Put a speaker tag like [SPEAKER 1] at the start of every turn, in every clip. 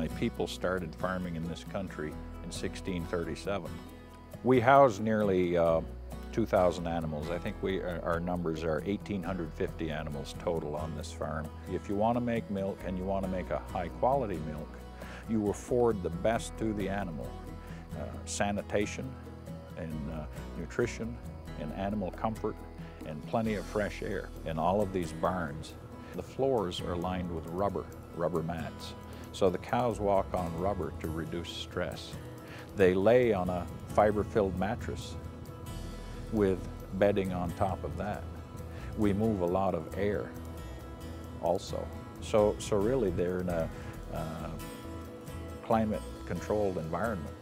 [SPEAKER 1] my people started farming in this country in 1637. We house nearly 2,000 animals. I think our numbers are 1,850 animals total on this farm. If you want to make milk and you want to make a high quality milk, you afford the best to the animal. Sanitation and nutrition and animal comfort and plenty of fresh air in all of these barns. The floors are lined with rubber mats. So the cows walk on rubber to reduce stress. They lay on a fiber-filled mattress with bedding on top of that. We move a lot of air also. So really they're in a climate-controlled environment.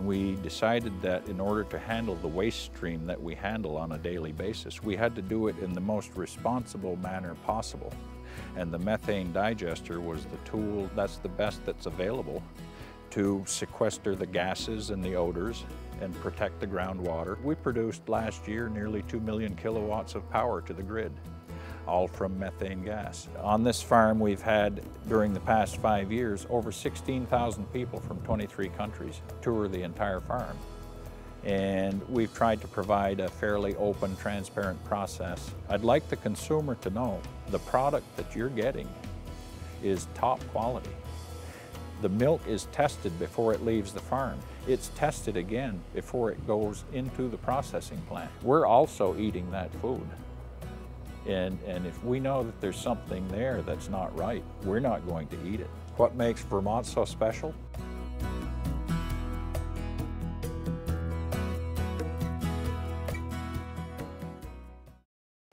[SPEAKER 1] We decided that in order to handle the waste stream that we handle on a daily basis, we had to do it in the most responsible manner possible. And the methane digester was the tool, that's the best that's available to sequester the gases and the odors and protect the groundwater. We produced last year nearly 2 million kilowatts of power to the grid, all from methane gas. On this farm we've had, during the past 5 years, over 16,000 people from 23 countries tour the entire farm. And we've tried to provide a fairly open, transparent process. I'd like the consumer to know the product that you're getting is top quality. The milk is tested before it leaves the farm. It's tested again before it goes into the processing plant. We're also eating that food. And if we know that there's something there that's not right, we're not going to eat it. What makes Vermont so special?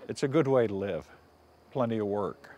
[SPEAKER 1] It's a good way to live, plenty of work.